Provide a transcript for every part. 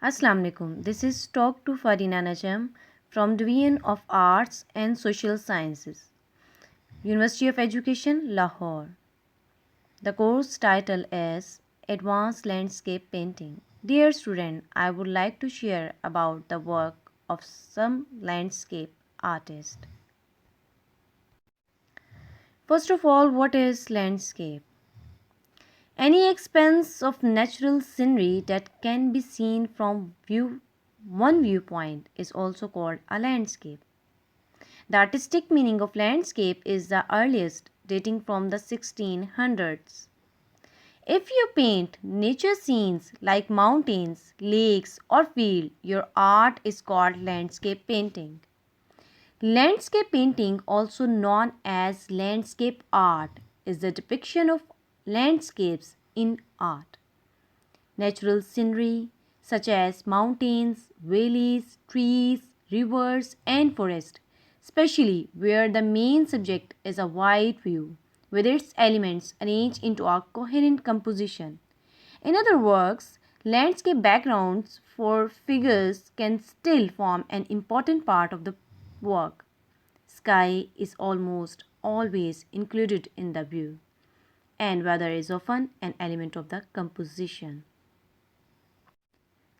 Assalamu alaikum. This is Talk to Farina Najam from Division of Arts and Social Sciences, University of Education, Lahore. The course title is Advanced Landscape Painting. Dear student, I would like to share about the work of some landscape artists. First of all, what is landscape? Any expanse of natural scenery that can be seen from one viewpoint is also called a landscape. The artistic meaning of landscape is the earliest, dating from the 1600s. If you paint nature scenes like mountains, lakes, or field, your art is called landscape painting. Landscape painting, also known as landscape art, is the depiction of landscapes in art. Natural scenery such as mountains, valleys, trees, rivers, and forests, especially where the main subject is a wide view with its elements arranged into a coherent composition. In other words, landscape backgrounds for figures can still form an important part of the work. Sky is almost always included in the view, and weather is often an element of the composition.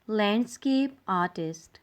Landscape artist.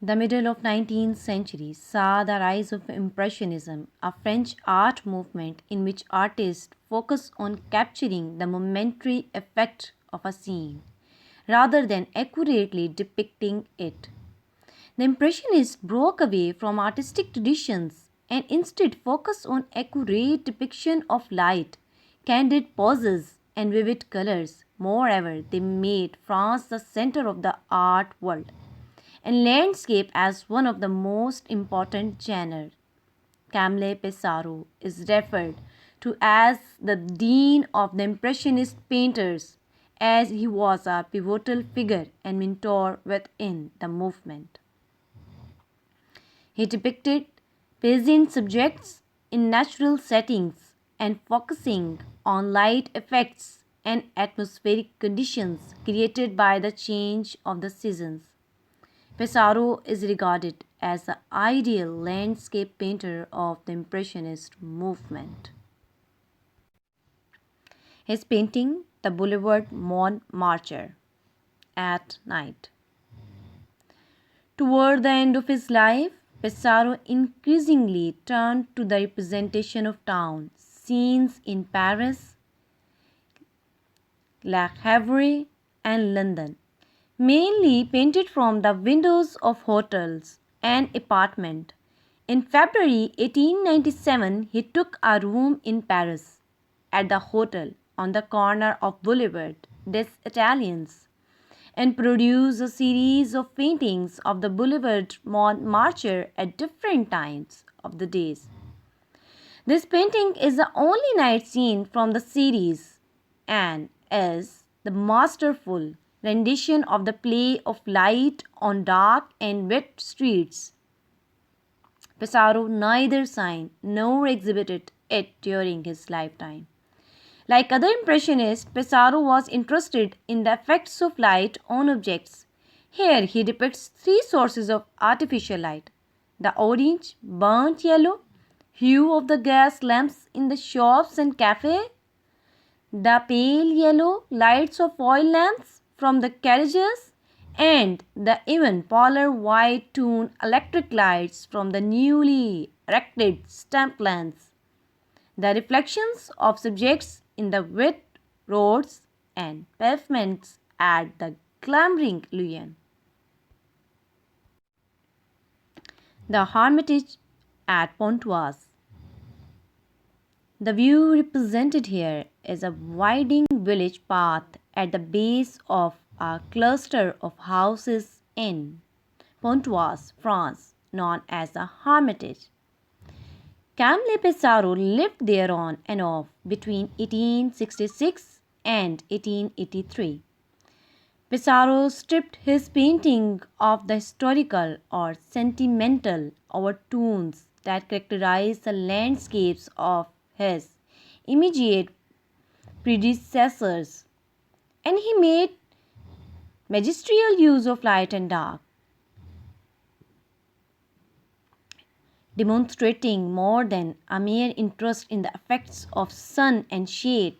The middle of 19th century saw the rise of Impressionism, a French art movement in which artists focus on capturing the momentary effect of a scene rather than accurately depicting it. The Impressionists broke away from artistic traditions and instead focused on accurate depiction of light, candid poses, and vivid colors. Moreover, they made France the center of the art world and landscape as one of the most important genres. Camille Pissarro is referred to as the dean of the Impressionist painters, as he was a pivotal figure and mentor within the movement. He depicted peasant subjects in natural settings and focusing on light effects and atmospheric conditions created by the change of the seasons. Pesaro is regarded as the ideal landscape painter of the Impressionist movement. His painting, The Boulevard Montmartre, at night. Toward the end of his life, Pesaro increasingly turned to the representation of town scenes in Paris, Le Havre, and London, mainly painted from the windows of hotels and apartments. In February 1897, he took a room in Paris at the hotel on the corner of Boulevard des Italiens and produced a series of paintings of the Boulevard Montmartre at different times of the days. This painting is the only night scene from the series and is the masterful rendition of the play of light on dark and wet streets. Pissarro neither signed nor exhibited it during his lifetime. Like other Impressionists, Pissarro was interested in the effects of light on objects. Here he depicts three sources of artificial light: the orange, burnt yellow hue of the gas lamps in the shops and cafes, the pale yellow lights of oil lamps from the carriages, and the even paler white tone electric lights from the newly erected stamp lamps. The reflections of subjects in the wet roads and pavements add the glimmering illusion. The Hermitage at Pontoise. The view represented here is a winding village path at the base of a cluster of houses in Pontoise, France, known as the Hermitage. Camille Pissarro lived there on and off between 1866 and 1883. Pissarro stripped his painting of the historical or sentimental overtones that characterize the landscapes of his immediate predecessors. and he made magisterial use of light and dark, demonstrating more than a mere interest in the effects of sun and shade.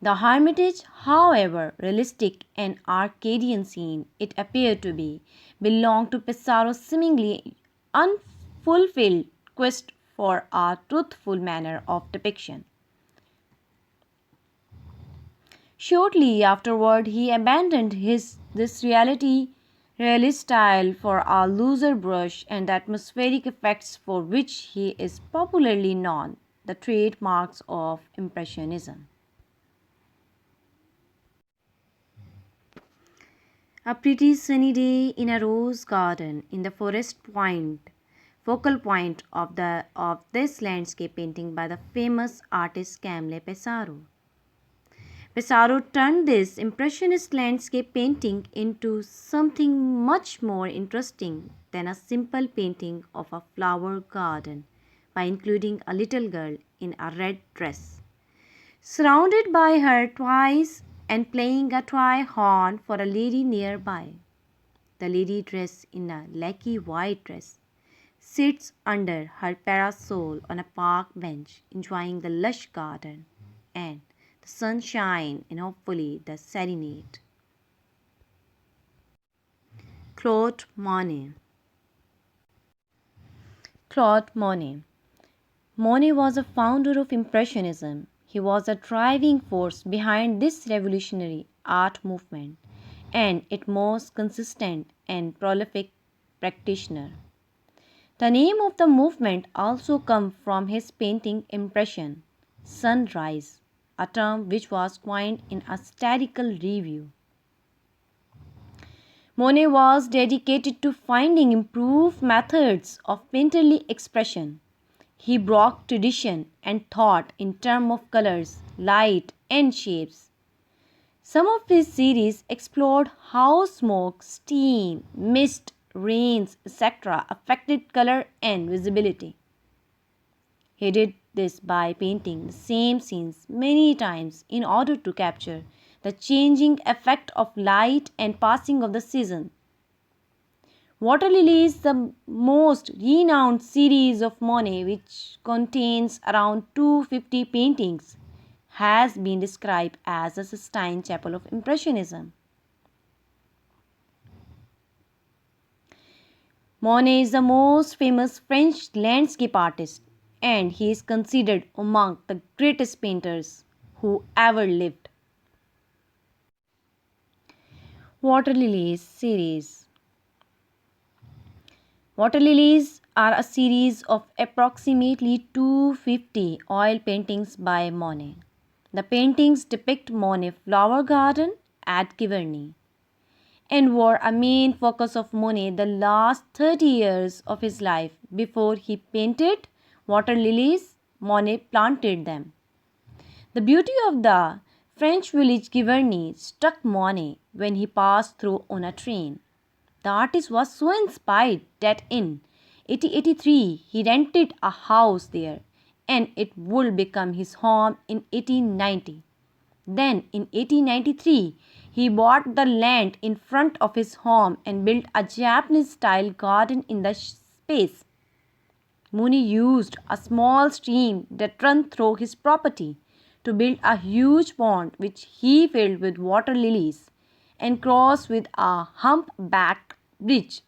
The Hermitage, however realistic and Arcadian scene it appeared to be, belonged to Pessaro's seemingly unfulfilled quest for a truthful manner of depiction. Shortly afterward, he abandoned this realist style for a looser brush and the atmospheric effects for which he is popularly known, the trademarks of Impressionism. A pretty sunny day in a rose garden in the focal point of this landscape painting by the famous artist Camille Pissarro. Pissarro turned this impressionist landscape painting into something much more interesting than a simple painting of a flower garden by including a little girl in a red dress, surrounded by her toys and playing a toy horn for a lady nearby. The lady, dressed in a lacy white dress, sits under her parasol on a park bench, enjoying the lush garden and the sunshine and hopefully the serenade. Claude Monet. Claude Monet. Monet was a founder of Impressionism. He was a driving force behind this revolutionary art movement and its most consistent and prolific practitioner. The name of the movement also comes from his painting Impression, sunrise, a term which was coined in a satirical review. Monet was dedicated to finding improved methods of painterly expression. He broke tradition and thought in terms of colors, light, and shapes. Some of his series explored how smoke, steam, mist, rains, etc. affected color and visibility. He did this by painting the same scenes many times in order to capture the changing effect of light and passing of the season. Water Lilies, the most renowned series of Monet, which contains around 250 paintings, has been described as the Sistine Chapel of Impressionism. Monet is the most famous French landscape artist, and he is considered among the greatest painters who ever lived. Water Lilies series. Water lilies are a series of approximately 250 oil paintings by Monet. The paintings depict Monet's flower garden at Giverny and were a main focus of Monet the last 30 years of his life. Before he painted water lilies, Monet planted them. The beauty of the French village Giverny struck Monet when he passed through on a train. The artist was so inspired that in 1883 he rented a house there and it would become his home in 1890. Then in 1893 he bought the land in front of his home and built a Japanese style garden in the space. Mooney used a small stream that ran through his property to build a huge pond which he filled with water lilies and crossed with a humpbacked bridge.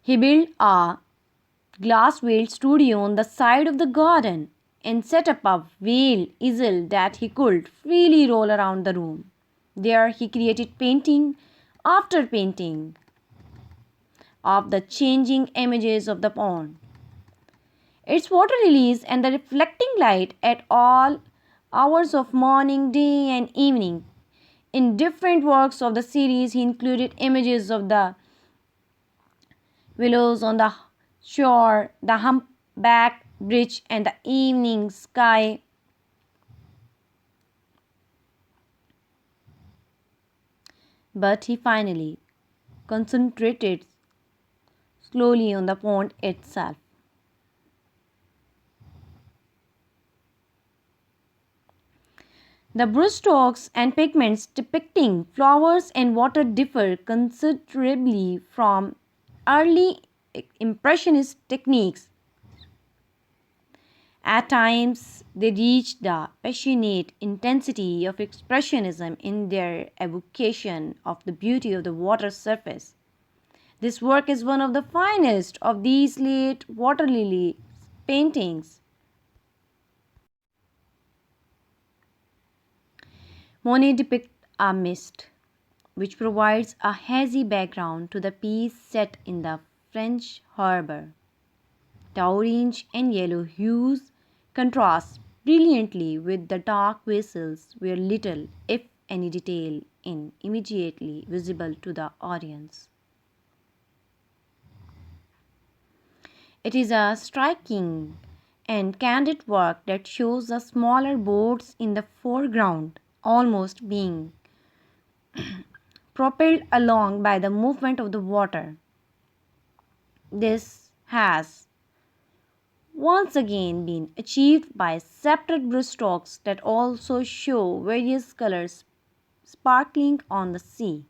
He built a glass veiled studio on the side of the garden and set up a veil easel that he could freely roll around the room. There he created painting after painting of the changing images of the pond, its water lilies, and the reflecting light at all hours of morning, day, and evening. In different works of the series, he included images of the willows on the shore, the humpback bridge, and the evening sky. But he finally concentrated slowly on the pond itself. The brushstrokes and pigments depicting flowers and water differ considerably from early Impressionist techniques. At times, they reach the passionate intensity of Expressionism in their evocation of the beauty of the water surface. This work is one of the finest of these late water lily paintings. Monet depicts a mist, which provides a hazy background to the piece set in the French harbor. The orange and yellow hues contrast brilliantly with the dark vessels where little, if any detail is immediately visible to the audience. It is a striking and candid work that shows the smaller boats in the foreground almost being propelled along by the movement of the water. This has once again been achieved by separate brushstrokes that also show various colors sparkling on the sea.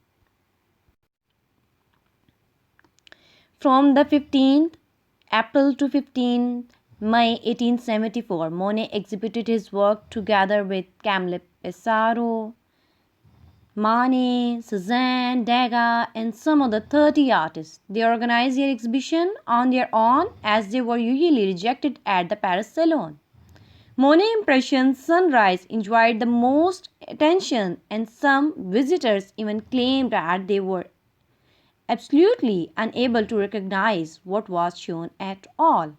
From the 15th April to 15th May 1874, Monet exhibited his work together with Camille Pissarro, Manet, Cezanne, Degas, and some of the 30 artists. They organized their exhibition on their own as they were usually rejected at the Paris Salon. Monet Impression's Sunrise enjoyed the most attention, and some visitors even claimed that they were absolutely unable to recognize what was shown at all.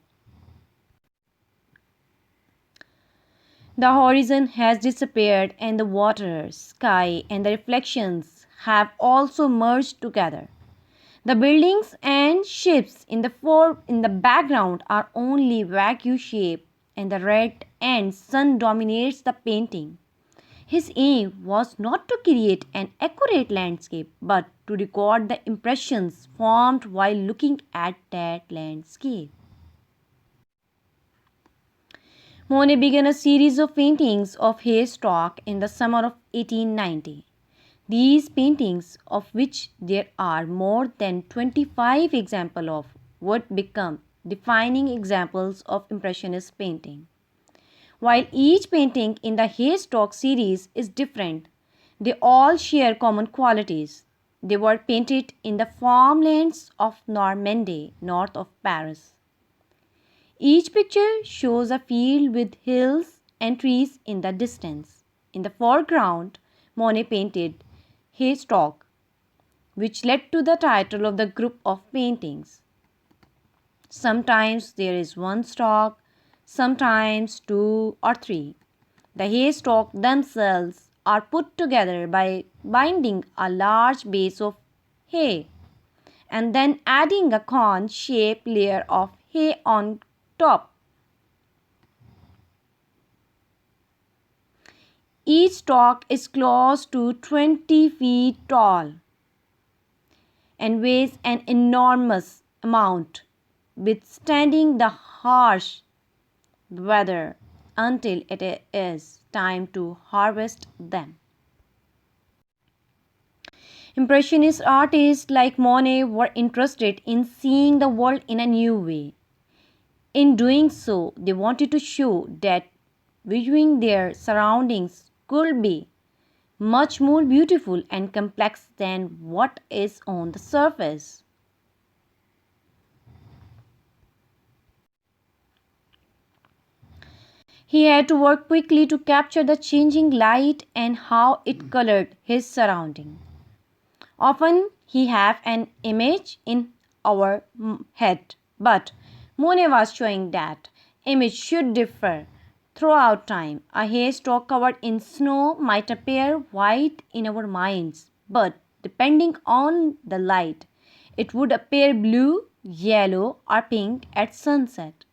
The horizon has disappeared, and the water, sky, and the reflections have also merged together. The buildings and ships in the background are only vague shape, and the red and sun dominates the painting. His aim was not to create an accurate landscape, but to record the impressions formed while looking at that landscape. Monet began a series of paintings of Haystock in the summer of 1890. These paintings, of which there are more than 25 examples of, would become defining examples of Impressionist painting. While each painting in the Haystock series is different, they all share common qualities. They were painted in the farmlands of Normandy, north of Paris. Each picture shows a field with hills and trees in the distance. In the foreground, Monet painted Haystock, which led to the title of the group of paintings. Sometimes there is one stalk, sometimes two or three. The haystack themselves are put together by binding a large base of hay and then adding a cone shaped layer of hay on top. Each stalk is close to 20 feet tall and weighs an enormous amount, withstanding the harsh weather until it is time to harvest them. Impressionist artists like Monet were interested in seeing the world in a new way. In doing so, they wanted to show that viewing their surroundings could be much more beautiful and complex than what is on the surface. He had to work quickly to capture the changing light and how it colored his surrounding. Often he have an image in our head, but Monet was showing that image should differ throughout time. A haystack covered in snow might appear white in our minds, but depending on the light, it would appear blue, yellow, or pink at sunset.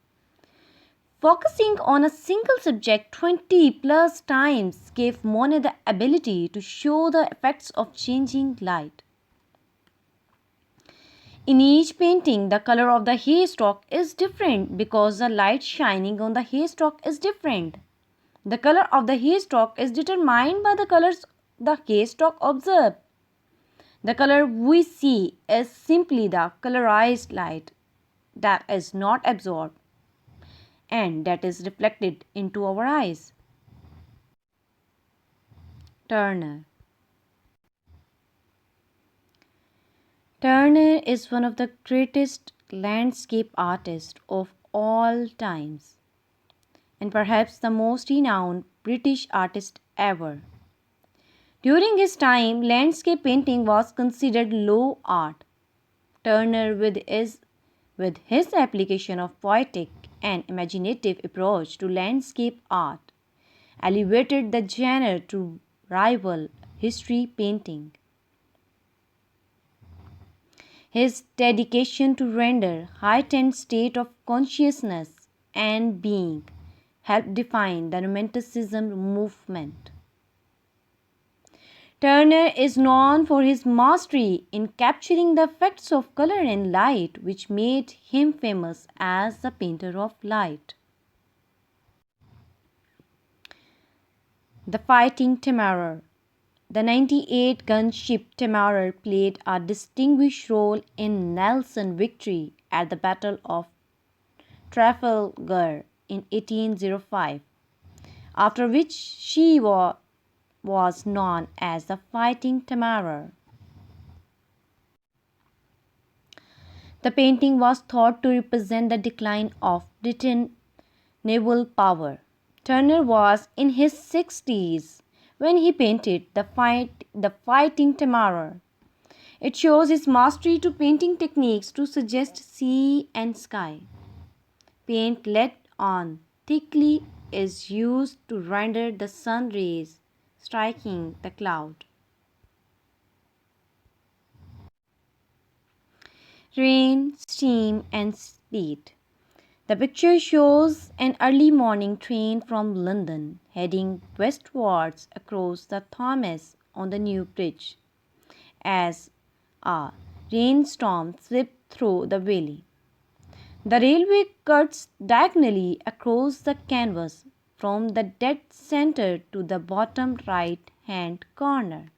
Focusing on a single subject 20 plus times gave Monet the ability to show the effects of changing light. In each painting, the color of the haystack is different because the light shining on the haystack is different. The color of the haystack is determined by the colors the haystack observes. The color we see is simply the colorized light that is not absorbed and that is reflected into our eyes. Turner. Turner is one of the greatest landscape artists of all times and perhaps the most renowned British artist ever. During his time, landscape painting was considered low art. Turner, with his application of poetic and imaginative approach to landscape art, elevated the genre to rival history painting. His dedication to render heightened state of consciousness and being helped define the Romanticism movement. Turner is known for his mastery in capturing the effects of color and light, which made him famous as the painter of light. The Fighting Temeraire. The 98 gun ship Temeraire played a distinguished role in Nelson's victory at the Battle of Trafalgar in 1805, after which she was known as the Fighting Temeraire. The painting was thought to represent the decline of British naval power. Turner was in his 60s when he painted the Fighting Temeraire. It shows his mastery to painting techniques to suggest sea and sky. Paint let on thickly is used to render the sun rays striking the cloud. Rain, steam, and sleet. The picture shows an early morning train from London heading westwards across the Thames on the new bridge as a rainstorm swept through the valley. The railway cuts diagonally across the canvas from the dead center to the bottom right hand corner.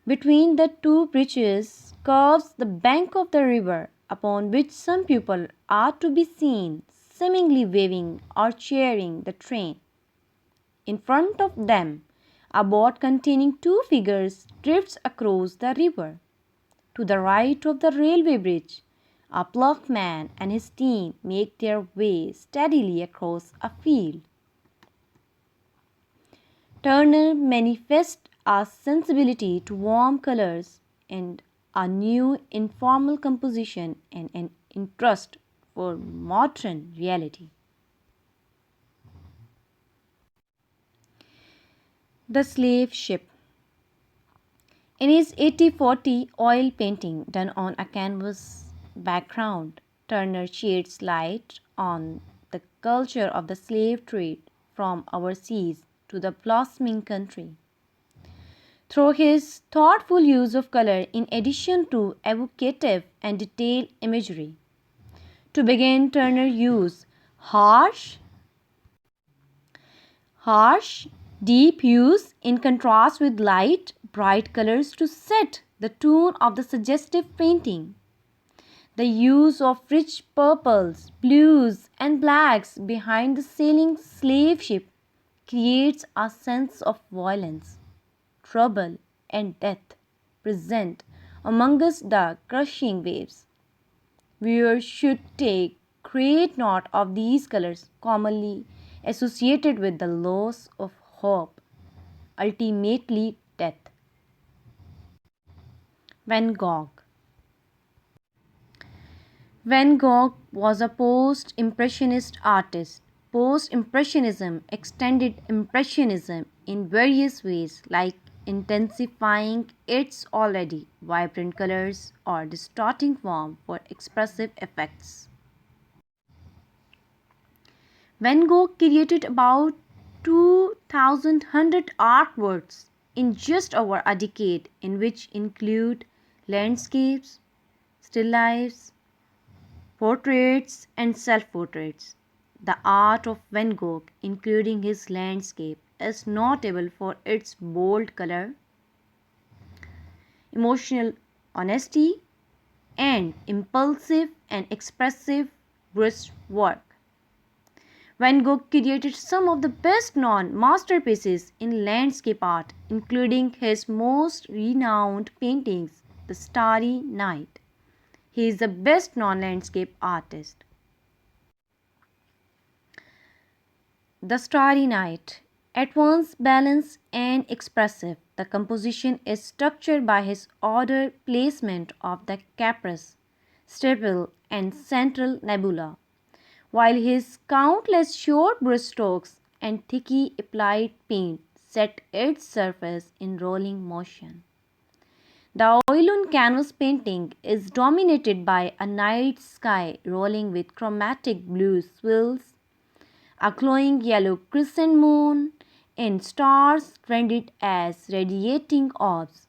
Between the two bridges curves the bank of the river, upon which some people are to be seen seemingly waving or cheering the train. In front of them, a boat containing two figures drifts across the river. To the right of the railway bridge, a ploughman and his team make their way steadily across a field. Turner manifests a sensibility to warm colors and a new informal composition and an interest for modern reality. The Slave Ship. In his 80-40 oil painting done on a canvas background, Turner sheds light on the culture of the slave trade from our seas to the blossoming country. Through his thoughtful use of color in addition to evocative and detailed imagery. To begin, Turner used harsh, harsh, deep hues in contrast with light, bright colors to set the tone of the suggestive painting. The use of rich purples, blues, and blacks behind the sailing slave ship creates a sense of violence, trouble, and death present amongst the crushing waves. Viewers should take great note of these colors commonly associated with the loss of hope, ultimately death. Van Gogh. Van Gogh was a post Impressionist artist. Post Impressionism extended Impressionism in various ways, like intensifying its already vibrant colors or distorting form for expressive effects. Van Gogh created about 2,000 artworks in just over a decade, in which include landscapes, still lifes, portraits, and self portraits. The art of Van Gogh, including his landscape, is notable for its bold color, emotional honesty, and impulsive and expressive brushwork. Van Gogh created some of the best known masterpieces in landscape art, including his most renowned paintings, The Starry Night. He is the best known landscape artist. The Starry Night. At once balanced and expressive, the composition is structured by his ordered placement of the Capris, steeple, and central nebula, while his countless short brushstrokes and thickly applied paint set its surface in rolling motion. The oil on canvas painting is dominated by a night sky rolling with chromatic blue swirls, a glowing yellow crescent moon, and stars stranded as radiating orbs.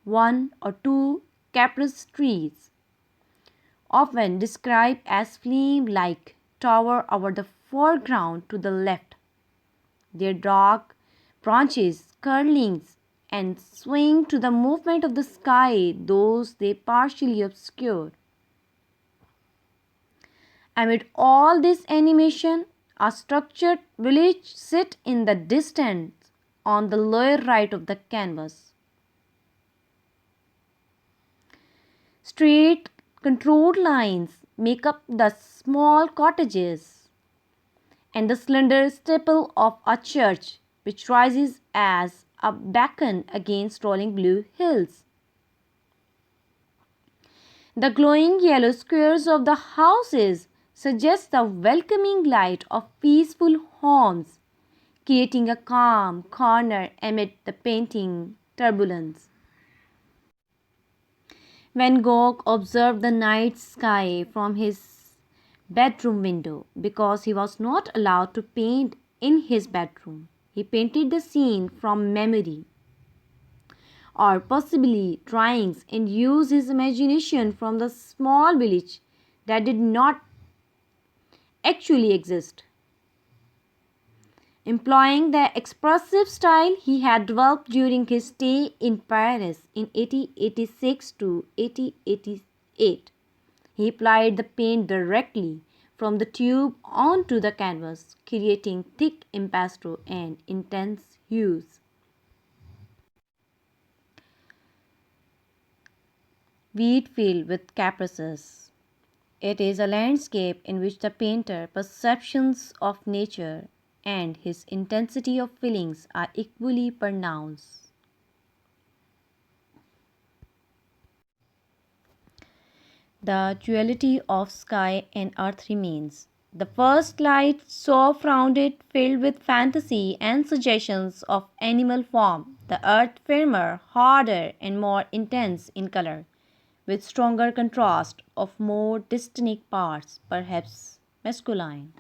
One or two cypress trees, often described as flame-like, tower over the foreground to the left, their dark branches curling and swaying to the movement of the sky, those they partially obscure. Amid all this animation, a structured village sits in the distance on the lower right of the canvas. Straight, controlled lines make up the small cottages and the slender steeple of a church, which rises as a beacon against rolling blue hills. The glowing yellow squares of the houses suggest the welcoming light of peaceful homes, creating a calm corner amid the painting turbulence. Van Gogh observed the night sky from his bedroom window because he was not allowed to paint in his bedroom. He painted the scene from memory or possibly drawings and used his imagination from the small village that did not actually exist. Employing the expressive style he had developed during his stay in Paris in 1886 to 1888. He applied the paint directly from the tube onto the canvas, creating thick impasto and intense hues. Wheat field with caprices. It is a landscape in which the painter's perceptions of nature and his intensity of feelings are equally pronounced. The duality of sky and earth remains. The first light so rounded, filled with fantasy and suggestions of animal form, the earth firmer, harder, and more intense in color, with stronger contrast of more distinct parts, perhaps masculine.